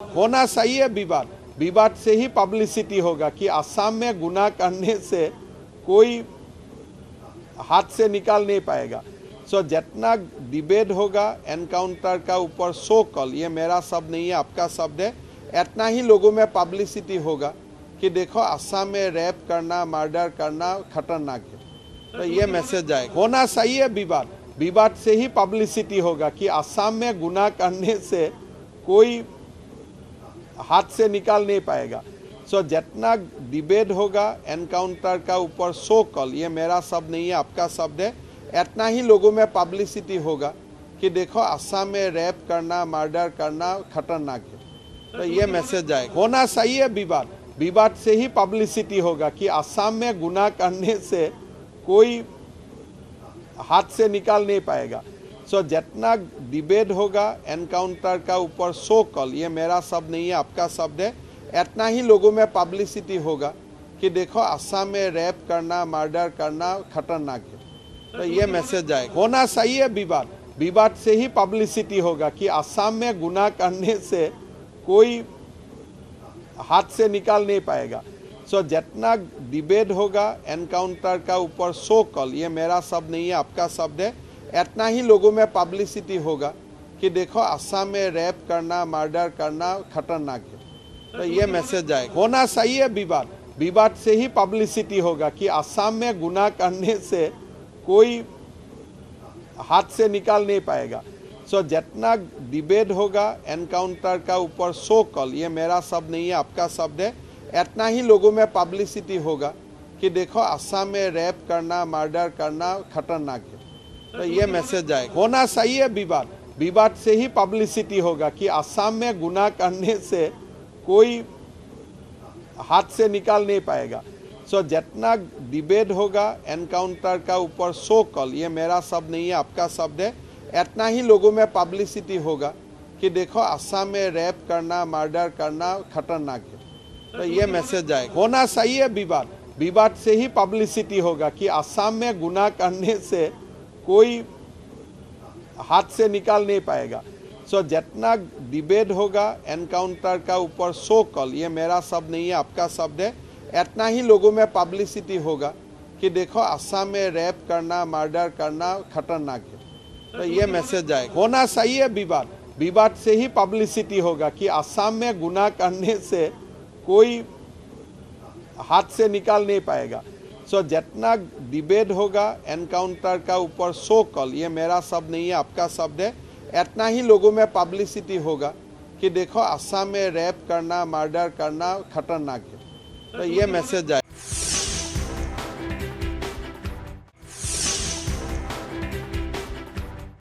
होना सही है विवाद। विवाद से ही पब्लिसिटी होगा कि असम में गुनाह करने से कोई हाथ से निकाल नहीं पाएगा। सो जितना डिबेट होगा एनकाउंटर का ऊपर सो कॉल, ये मेरा शब्द नहीं है, आपका शब्द है, इतना ही लोगों में पब्लिसिटी होगा कि देखो असम में रैप करना, मर्डर करना खतरनाक है। तो ये मैसेज आए। होना सही है विवाद। विवाद से ही पब्लिसिटी होगा कि असम में गुनाह करने से कोई हाथ से निकाल नहीं पाएगा। सो जितना डिबेट होगा एनकाउंटर का ऊपर सो कॉल, ये मेरा शब्द नहीं है, आपका शब्द है, इतना ही लोगों में पब्लिसिटी होगा कि देखो असम में रैप करना, मर्डर करना खतरनाक है। तो ये मैसेज आए। होना सही है विवाद। विवाद से ही पब्लिसिटी होगा कि असम में गुनाह करने से कोई हाथ से निकाल नहीं पाएगा। सो जितना डिबेट होगा एनकाउंटर का ऊपर सो कॉल, ये मेरा शब्द नहीं है, आपका शब्द है, इतना ही लोगों में पब्लिसिटी होगा कि देखो असम में रैप करना, मर्डर करना खतरनाक है। तो ये मैसेज आए। होना सही है विवाद। विवाद से ही पब्लिसिटी होगा कि असम में गुनाह करने से कोई हाथ से निकाल नहीं पाएगा। सो जितना डिबेट होगा एनकाउंटर का ऊपर सो कॉल, ये मेरा शब्द नहीं है, आपका शब्द है, इतना ही लोगों में पब्लिसिटी होगा कि देखो असम में रैप करना, मर्डर करना खतरनाक है। तो ये मैसेज आए। होना सही है विवाद। विवाद से ही पब्लिसिटी होगा कि असम में गुनाह करने से कोई हाथ से निकाल नहीं पाएगा। सो जितना डिबेट होगा एनकाउंटर का ऊपर सो कॉल, ये मेरा शब्द नहीं है, आपका शब्द है, इतना ही लोगों में पब्लिसिटी होगा कि देखो असम में रैप करना, मर्डर करना खतरनाक है। तो ये मैसेज आए। होना सही है विवाद। विवाद से ही पब्लिसिटी होगा कि असम में गुनाह करने से कोई हाथ से निकाल नहीं पाएगा। सो जितना डिबेट होगा एनकाउंटर का ऊपर सो कॉल, ये मेरा शब्द नहीं है, आपका शब्द है, इतना ही लोगों में पब्लिसिटी होगा कि देखो असम में रैप करना, मर्डर करना खतरनाक है। तो ये मैसेज आए। होना सही है विवाद। विवाद से ही पब्लिसिटी होगा कि असम में गुनाह करने से कोई हाथ से निकाल नहीं पाएगा। सो जितना डिबेट होगा एनकाउंटर का ऊपर सो कॉल, ये मेरा शब्द नहीं है, आपका शब्द है, इतना ही लोगों में पब्लिसिटी होगा कि देखो असम में रैप करना, मर्डर करना खतरनाक है। तो ये मैसेज आए। होना सही है विवाद। विवाद से ही पब्लिसिटी होगा कि असम में गुनाह करने से कोई हाथ से निकाल नहीं पाएगा। सो जितना डिबेट होगा एनकाउंटर का ऊपर सो कॉल, ये मेरा शब्द नहीं है, आपका शब्द है, इतना ही लोगों में पब्लिसिटी होगा कि देखो असम में रैप करना, मर्डर करना खतरनाक है। तो ये मैसेज आए।